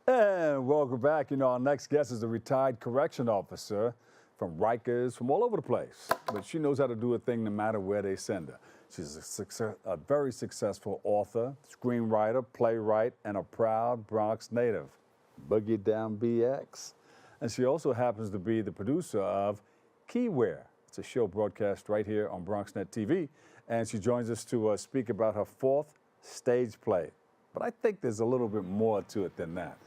And welcome back. You know, our next guest is a retired correction officer from Rikers, from all over the place. But she knows how to do a thing no matter where they send her. She's a very successful author, screenwriter, playwright, and a proud Bronx native. Boogie Down BX. And she also happens to be the producer of Keyware. It's a show broadcast right here on BronxNet TV. And she joins us to speak about her fourth stage play. But I think there's a little bit more to it than that.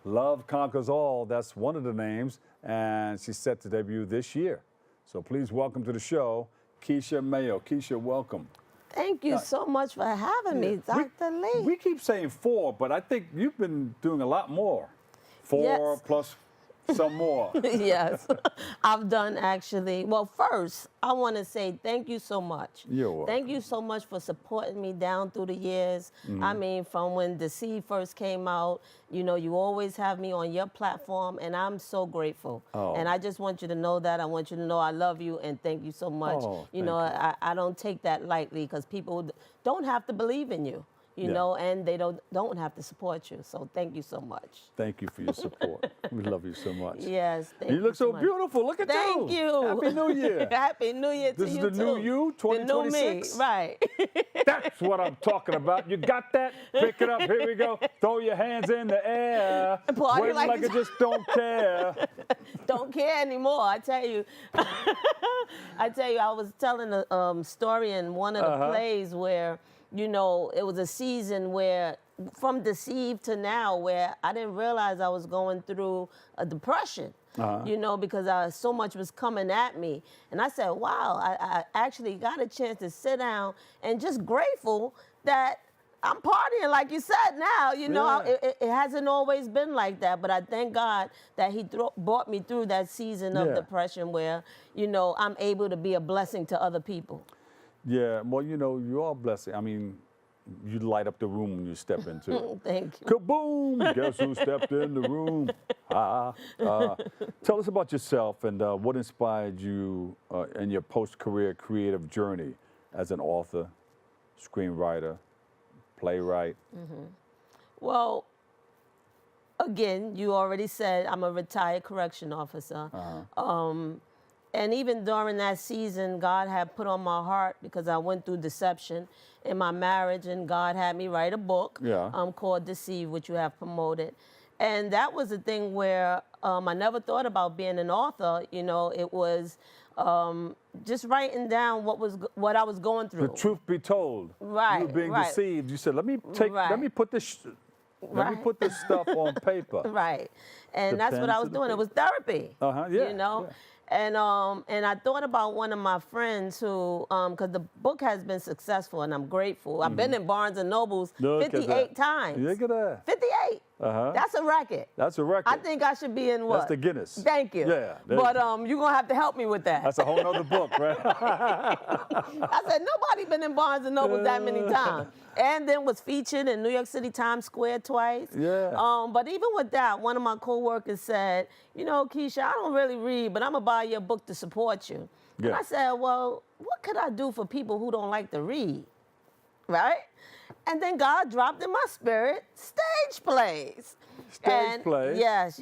Love Conquers All, that's one of the names, and she's set to debut this year. So please welcome to the show, Keisha Mayo. Keisha, welcome. Thank you so much for having me, Dr. Lee. We keep saying 4, but I think you've been doing a lot more. 4 plus some more. Yes, I've done actually. Well, first, I want to say thank you so much. You're welcome. Thank you so much for supporting me down through the years. I mean, from when Deceive first came out, you know, you always have me on your platform, and I'm so grateful. Oh. And I just want you to know that. I want you to know I love you, and thank you so much. Oh, you know, I don't take that lightly because people don't have to believe in you. You know, and they don't have to support you. So thank you so much. Thank you for your support. We love you so much. Yes, thank you. You look so much. beautiful. Look at you. Thank you. Happy New Year. Happy New Year to you, too. This is the new you, 2026? The new me, right. That's what I'm talking about. You got that? Pick it up. Here we go. Throw your hands in the air. Party Wave like you just don't care. Don't care anymore, I tell you. I was telling a story in one of the plays where, you know, it was a season where, from Deceived to now, where I didn't realize I was going through a depression, you know, because so much was coming at me. And I said, wow, I actually got a chance to sit down and just grateful that I'm partying, like you said now. You know, it hasn't always been like that, but I thank God that he brought me through that season of depression where, you know, I'm able to be a blessing to other people. Yeah, well, you know, you are blessed. I mean, you light up the room when you step into it. Thank you. Kaboom! Guess who stepped in the room? Tell us about yourself and what inspired you in your post-career creative journey as an author, screenwriter, playwright. Well, again, you already said I'm a retired correction officer. And even during that season, God had put on my heart, because I went through deception in my marriage, and God had me write a book called Deceive, which you have promoted. And that was a thing where I never thought about being an author. You know, it was just writing down what I was going through. The truth be told, right, you were being deceived. You said, let me put this stuff on paper. Right, and that's what I was doing. It was therapy. You know. And I thought about one of my friends who, because the book has been successful, and I'm grateful. I've been in Barnes and Nobles 58 times. Look at that. 58. That's a record. That's a record. I think I should be in what? That's the Guinness. Thank you. Yeah. But you're going to have to help me with that. That's a whole nother book, right? I said, nobody been in Barnes and Nobles that many times. And then was featured in New York City Times Square twice. Yeah. But even with that, one of my coworkers said, you know, Keisha, I don't really read, but I'm going to buy your book to support you. Yeah. And I said, well, what could I do for people who don't like to read, right? And then God dropped in my spirit stage plays. Stage plays? Yes,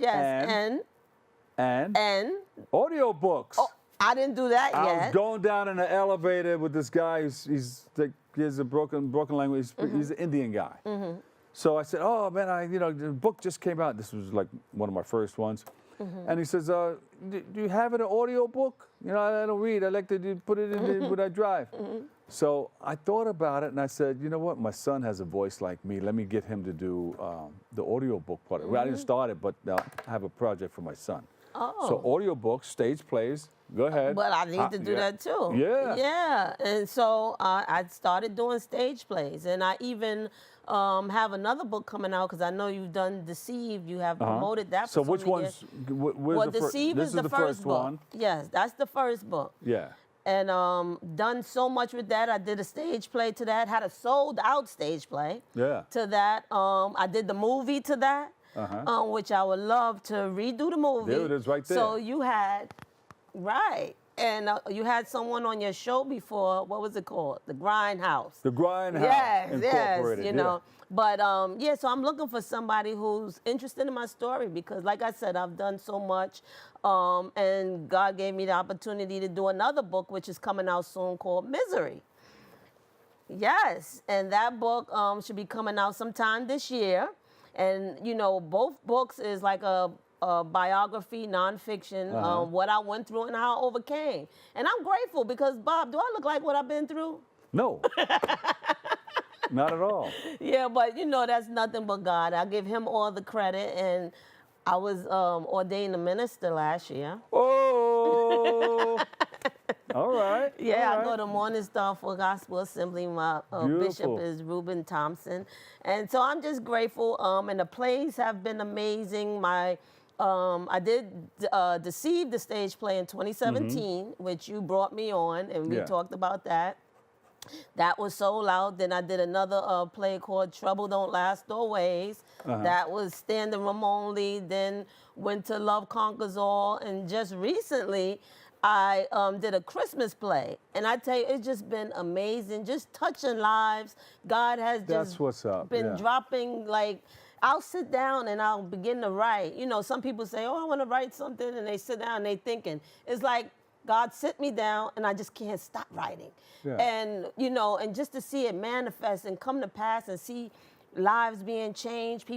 And audio books. Oh, I didn't do that yet. I was going down in the elevator with this guy. He has a broken language. He's an Indian guy. So I said, oh, man, you know, the book just came out. This was like one of my first ones. And he says, do you have an audio book? You know, I don't read. I like to put it in when I drive. So I thought about it, and I said, you know what? My son has a voice like me. Let me get him to do the audio book part. Well, I didn't start it, but I have a project for my son. So audio books, stage plays. Go ahead. But I need to do that too. Yeah. Yeah. And so I started doing stage plays, and I even have another book coming out, because I know you've done Deceive. You have promoted that. So for which one's? Well, Deceive is the first book. One. Yes, that's the first book. Yeah. And done so much with that. I did a stage play to that. Had a sold-out stage play. Yeah. To that. I did the movie to that. which I would love to redo the movie. There it is right there. So you had, right. And you had someone on your show before. What was it called? The Grindhouse. The Grindhouse Yes, Incorporated. you know. But yeah, so I'm looking for somebody who's interested in my story because, like I said, I've done so much, and God gave me the opportunity to do another book, which is coming out soon, called Misery. Yes, and that book should be coming out sometime this year, and you know, both books is like a biography, nonfiction, what I went through and how I overcame. And I'm grateful because, Bob, do I look like what I've been through? No. Not at all. Yeah, but you know, that's nothing but God. I give him all the credit. And I was ordained a minister last year. Oh. All right. Yeah, all right. I go to Morning Star for Gospel Assembly. My bishop is Reuben Thompson. And so I'm just grateful. And the plays have been amazing. I did Deceive, the stage play in 2017, which you brought me on, and we talked about that. That was sold out. Then I did another play called Trouble Don't Last Always. That was standing room only. Then went to Love Conquers All. And just recently, I did a Christmas play. And I tell you, it's just been amazing. Just touching lives. God has just what's up. been dropping, like, I'll sit down and I'll begin to write. You know, some people say, oh, I want to write something. And they sit down and they thinking. It's like, God sit me down and I just can't stop writing. And, you know, and just to see it manifest and come to pass and see lives being changed,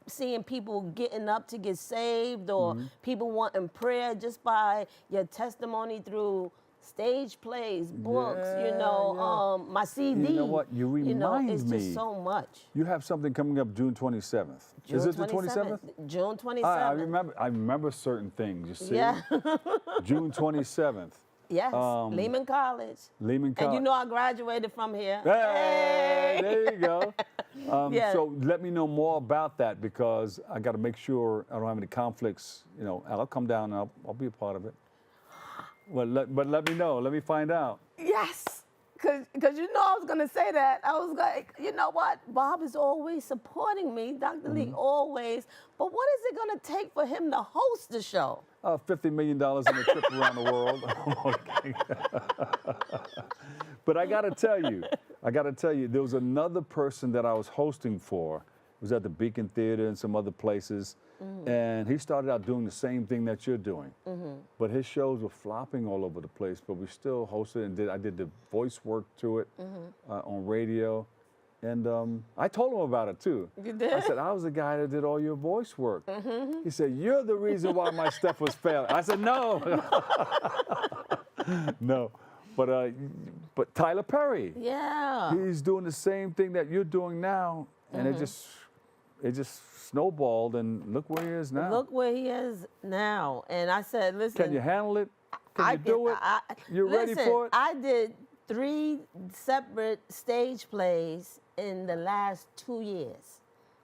seeing people getting up to get saved or people wanting prayer just by your testimony through stage plays, books, you know, my CD. You know what? You remind it's me. just so much. You have something coming up June 27th. Is it the 27th? June 27th. I remember certain things, you see? Yeah. June 27th. Yes, Lehman College. Lehman College. And you know I graduated from here. Hey, there you go. Yeah. So let me know more about that because I got to make sure I don't have any conflicts. You know, I'll come down and I'll be a part of it. Well, but let me know. Let me find out. Yes. Because you know I was going to say that. I was like, you know what? Bob is always supporting me, Dr. Lee, always. But what is it going to take for him to host the show? $50 million in a trip around the world. But I got to tell you, there was another person that I was hosting for. It was at the Beacon Theater and some other places. And he started out doing the same thing that you're doing. But his shows were flopping all over the place, but we still hosted and I did the voice work to it on radio. And I told him about it too. You did? I said, I was the guy that did all your voice work. He said, you're the reason why my stuff was failing. I said, no. No. But Tyler Perry. Yeah. He's doing the same thing that you're doing now. And it just snowballed, and look where he is now. Look where he is now. And I said, listen. Can you handle it? Can you do it? You're ready for it? I did 3 separate stage plays in the last 2 years.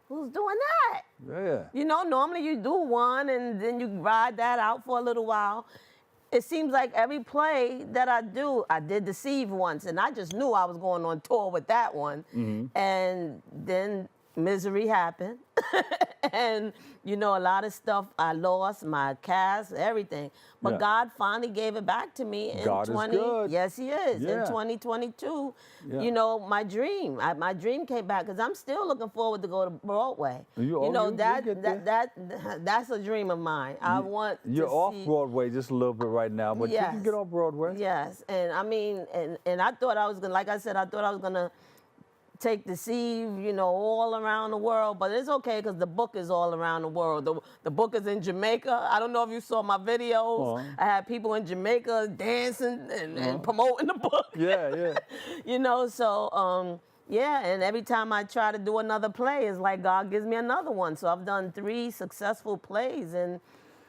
Who's doing that? Yeah. You know, normally you do one and then you ride that out for a little while. It seems like every play that I do, I did Deceive once, and I just knew I was going on tour with that one. And then Misery happened. And, you know, a lot of stuff I lost, my cast, everything. But God finally gave it back to me in God is good. Yes, he is. Yeah. In 2022, you know, my dream came back because I'm still looking forward to go to Broadway. That's a dream of mine. I want You're to off see, Broadway just a little bit right now, but you can get off Broadway. Yes, and I mean, and I thought I was gonna, like I said, I thought I was gonna take Deceive, you know, all around the world, but it's okay because the book is all around the world. The book is in Jamaica. I don't know if you saw my videos. I had people in Jamaica dancing and promoting the book. Yeah. You know, so yeah, and every time I try to do another play, it's like God gives me another one. So I've done 3 successful plays in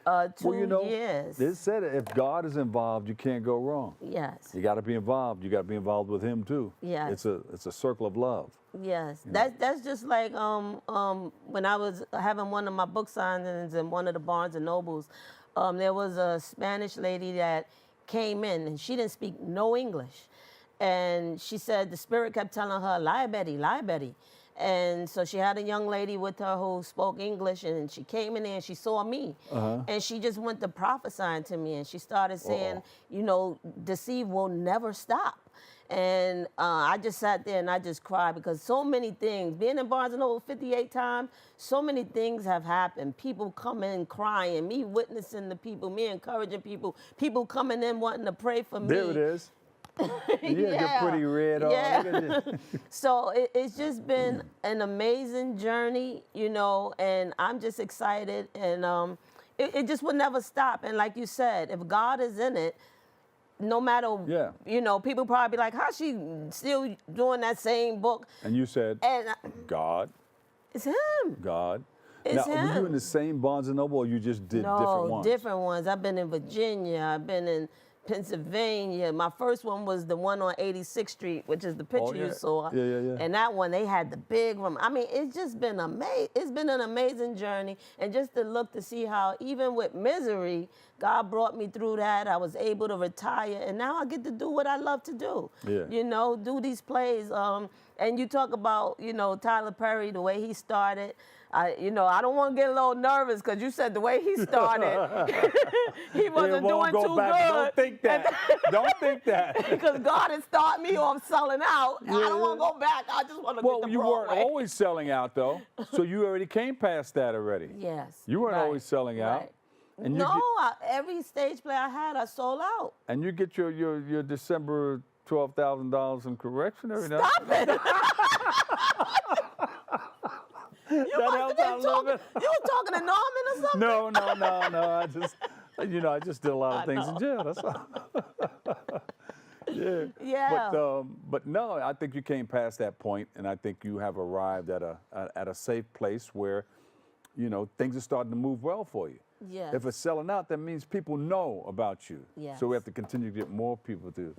2 years. They said if God is involved, you can't go wrong. Yes. You got to be involved. You got to be involved with Him too. Yes. It's a circle of love. Yes, that's just like when I was having one of my book signings in one of the Barnes and Nobles, there was a Spanish lady that came in and she didn't speak no English, and she said the Spirit kept telling her, "Lie, Betty, lie, Betty," And so she had a young lady with her who spoke English, and she came in there and she saw me. And she just went to prophesying to me, and she started saying, you know, deceive will never stop. And I just sat there and I just cried because so many things, being in Barnes & Noble 58 times, so many things have happened. People coming crying, me witnessing the people, me encouraging people, people coming in wanting to pray for me. There it is. You're pretty red on. Yeah. So it's just been an amazing journey, you know, and I'm just excited, and it just will never stop. And like you said, if God is in it, no matter, you know, people probably be like, how's she still doing that same book? And you said, and God. It's him. God. It's now, him. were you in the same Barnes & Noble, or you just did different ones? No, different ones. I've been in Virginia. I've been in Pennsylvania. My first one was the one on 86th Street, which is the picture you saw. Yeah. And that one, they had the big room. I mean, it's just been amazing. It's been an amazing journey. And just to look to see how, even with misery, God brought me through that. I was able to retire, and now I get to do what I love to do. Yeah. You know, do these plays. And you talk about, you know, Tyler Perry, the way he started. You know, I don't want to get a little nervous because you said the way he started, he wasn't doing too good. Don't think that. Don't think that. Because God had started me off selling out. I don't want to go back. I just want to get the Broadway. Well, you weren't always selling out, though. So you already came past that already. Yes. You weren't always selling out. Right. And no, every stage play I had, I sold out. And you get your December $12,000 in correction every night. Stop it. You were talking to Norman or something? No. I just did a lot of things in jail. That's all. Yeah. But no, I think you came past that point, and I think you have arrived at a safe place where, you know, things are starting to move well for you. Yes. If it's selling out, that means people know about you. Yes. So we have to continue to get more people to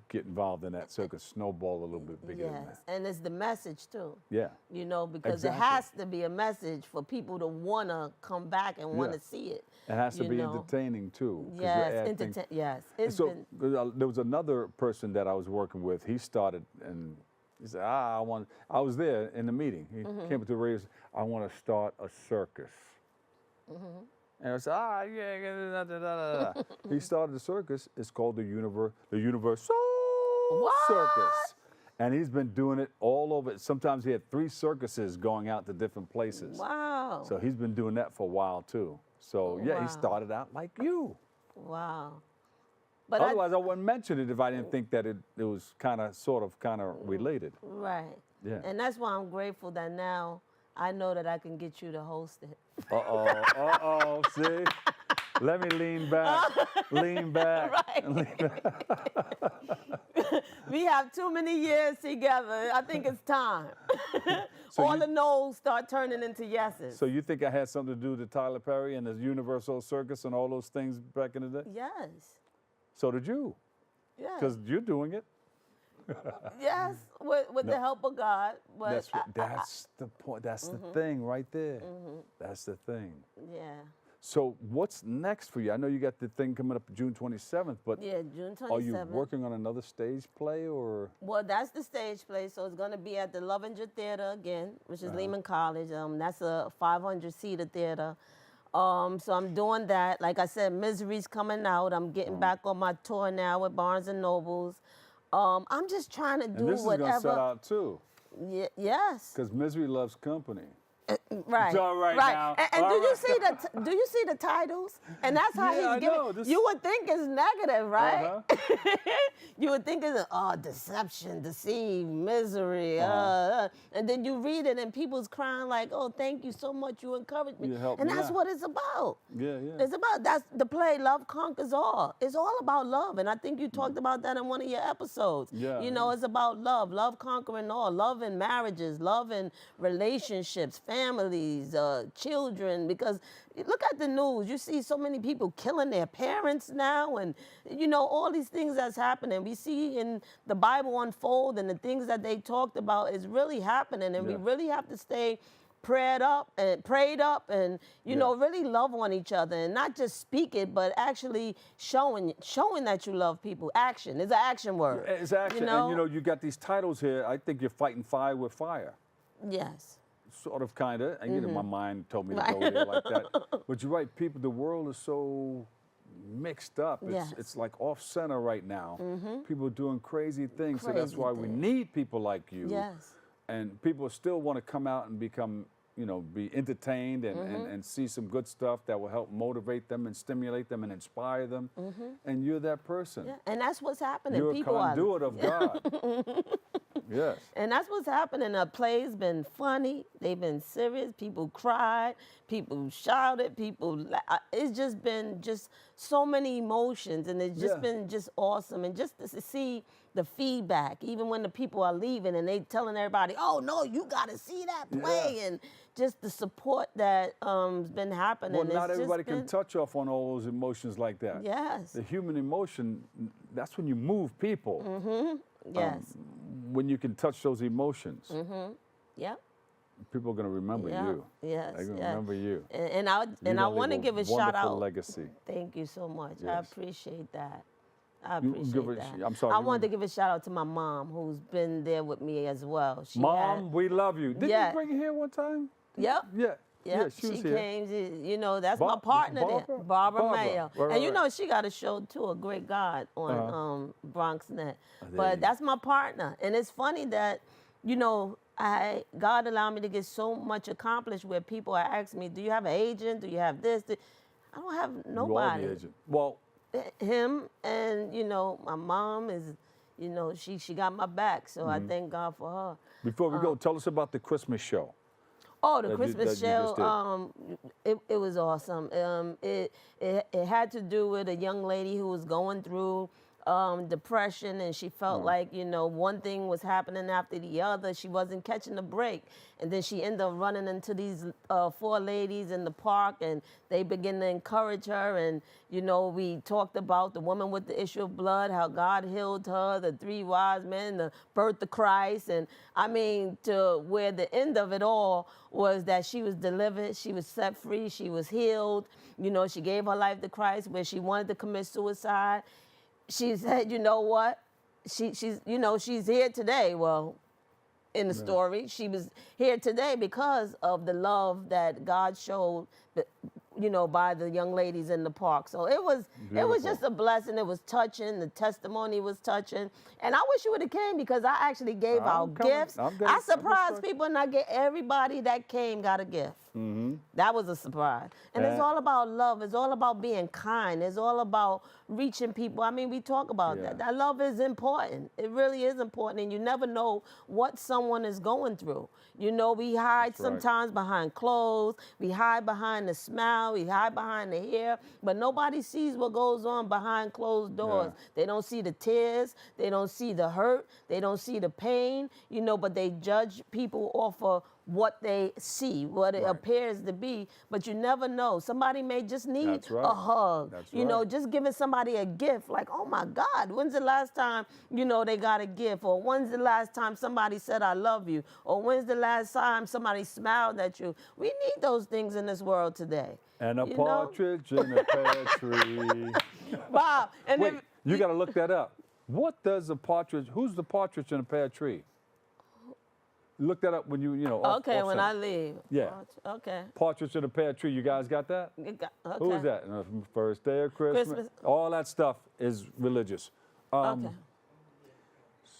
get involved in that circus, snowball a little bit bigger than that. And it's the message too. Yeah. You know, because it has to be a message for people to want to come back and want to see it. It has to be entertaining too. Yes, yes. There was another person that I was working with. He started and he said, I was there in the meeting. He came up to the radio and said, I want to start a circus. And I said, He started a circus. It's called the Universal Circus. And he's been doing it all over. Sometimes he had 3 circuses going out to different places. Wow. So he's been doing that for a while too. So he started out like you. Wow. But otherwise, I wouldn't mention it if I didn't think that it was kind of related. Right. Yeah. And that's why I'm grateful that now I know that I can get you to host it. See? Let me lean back. Lean back. Right. We have too many years together. I think it's time. All the no's start turning into yeses. So you think I had something to do with Tyler Perry and the Universal Circus and all those things back in the day? Yes. So did you. Yes. Because you're doing it. Yes, with the help of God. But that's the point. That's the thing right there. That's the thing. Yeah. So what's next for you? I know you got the thing coming up June 27th, but June 27th. Are you working on another stage play or? Well, that's the stage play, so it's going to be at the Lovinger Theater again, which is Lehman College. That's a 500-seater theater. So I'm doing that. Like I said, Misery's coming out. I'm getting back on my tour now with Barnes & Nobles. I'm just trying to do and this whatever. This is going to sell out too. Yes. Because Misery loves company. Right. It's all right now. And do you see the titles? And that's how he's giving. You would think it's negative, right? You would think it's deception, deceive, misery, and then you read it and people's crying like, "Oh, thank you so much, you encouraged me." And that's what it's about. Yeah. It's about that's the play. Love conquers all. It's all about love, and I think you talked about that in one of your episodes. Yeah. You know, it's about love conquering all, love in marriages, love in relationships, families, children, because look at the news. You see so many people killing their parents now, and you know all these things that's happening. We see in the Bible unfold, and the things that they talked about is really happening, and we really have to stay prayed up, and you know, really love on each other, and not just speak it, but actually showing that you love people. Action. It's an action word. It's action, and you know, you got these titles here. I think you're fighting fire with fire. Yes. Sort of, kind of. And you know, my mind told me to go there like that. But you're right. People, the world is so mixed up. It's like off center right now. People are doing crazy things. So that's why we need people like you. Yes. And people still want to come out and become, you know, be entertained and see some good stuff that will help motivate them and stimulate them and inspire them. And you're that person. Yeah. And that's what's happening. You're People a conduit of God. Yes. And that's what's happening. The play's been funny. They've been serious. People cried. People shouted. It's just been so many emotions, and it's just been just awesome. And just to see the feedback, even when the people are leaving and they telling everybody, "Oh no, you got to see that play," and just the support that has been happening. Well, not everybody can touch off on all those emotions like that. Yes. The human emotion, that's when you move people. Yes. When you can touch those emotions. Yep. People are going to remember you. Yes. They're going to remember you. And I want to give a shout out. Legacy. Thank you so much. Yes. I appreciate that. I'm sorry. I wanted to give a shout out to my mom, who's been there with me as well. Mom, we love you. Did you bring her here one time? Yep. Yeah. Yeah, she came. You know, that's my partner there, Barbara Mayo. And you know, she got a show too, A Great God, on BronxNet. But that's my partner, and it's funny that, you know, God allowed me to get so much accomplished where people are asking me, "Do you have an agent? Do you have this?" I don't have nobody. You are the agent. Well, him, and you know, my mom is, you know, she got my back, so I thank God for her. Before we go, tell us about the Christmas show. Oh, the Christmas show, it was awesome. It had to do with a young lady who was going through depression, and she felt like, you know, one thing was happening after the other. She wasn't catching a break. And then she ended up running into these 4 ladies in the park, and they began to encourage her. And, you know, we talked about the woman with the issue of blood, how God healed her, the 3 wise men, the birth of Christ. And I mean, to where the end of it all was that she was delivered, she was set free, she was healed. You know, she gave her life to Christ where she wanted to commit suicide. She said, you know what? She's here today. Well, in the story, she was here today because of the love that God showed, you know, by the young ladies in the park. So it was just a blessing. It was touching. The testimony was touching. And I wish you would have came, because I actually gave out gifts. I surprised people, and I get everybody that came got a gift. That was a surprise. And it's all about love. It's all about being kind. It's all about reaching people. I mean, we talk about that. That love is important. It really is important. And you never know what someone is going through. You know, we hide sometimes behind clothes. We hide behind the smile. We hide behind the hair. But nobody sees what goes on behind closed doors. They don't see the tears. They don't see the hurt. They don't see the pain. You know, but they judge people off of what they see, what it appears to be, but you never know. Somebody may just need a hug. You know, just giving somebody a gift, like, oh my God, when's the last time, you know, they got a gift? Or when's the last time somebody said, I love you? Or when's the last time somebody smiled at you? We need those things in this world today. And a partridge in a pear tree. Bob, and wait, you got to look that up. What does a partridge, who's the partridge in a pear tree? Look that up when you know. Okay, when I leave. Yeah. Okay. Partridge in a pear tree. You guys got that? Okay. Who is that? First day of Christmas. All that stuff is religious. Okay.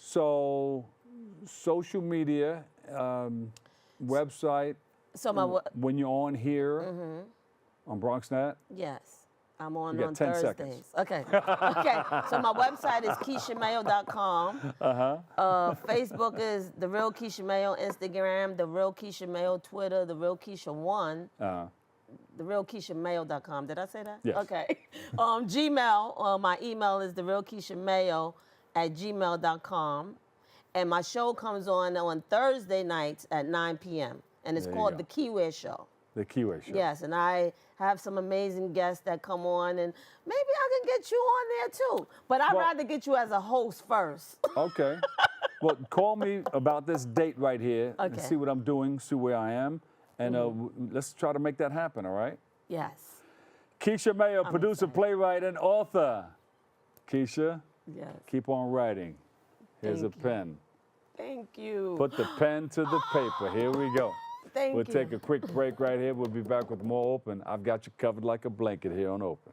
So, social media, website. So when you're on here on BronxNet. Yes. I'm on 10 Thursdays. seconds. Okay. Okay. So my website is KeishaMayo.com. Facebook is The Real Keisha Mayo. Instagram, The Real Keisha Mayo. Twitter, The Real Keisha 1. TheRealKeishaMayo.com. Did I say that? Yes. Okay. Gmail, my email is TheRealKeishaMayo@gmail.com. And my show comes on Thursday nights at 9 p.m. And it's called The Keyway Show. The Keyway Show. Yes, and I have some amazing guests that come on, and maybe I can get you on there too. But I'd rather get you as a host first. Okay. Well, call me about this date right here and see what I'm doing, see where I am. And let's try to make that happen, all right? Yes. Keisha Mayo, I'm producer, excited. playwright, and author. Keisha, Yes. keep on writing. Here's Thank a you. pen. Thank you. Put the pen to the paper. Here we go. Thank We'll you. take a quick break right here. We'll be back with more Open. I've got you covered like a blanket here on Open.